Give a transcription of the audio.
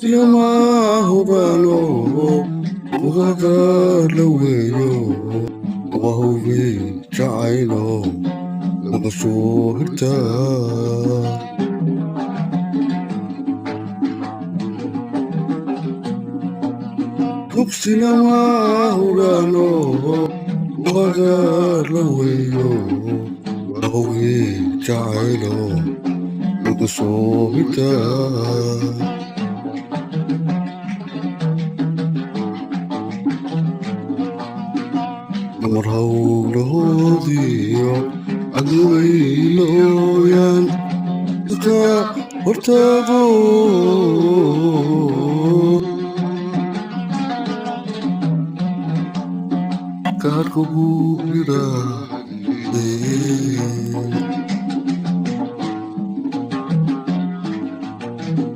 Silama hubalo, ugaga laweyo, wahubi jacaylo, maqasoo hirta. Silama hubalo, ugaga laweyo, wahubi jacaylo, maqasoo hirta. Marhawlahoodiyo cadwayloyan dadka hortaado kaadhka buu yiraa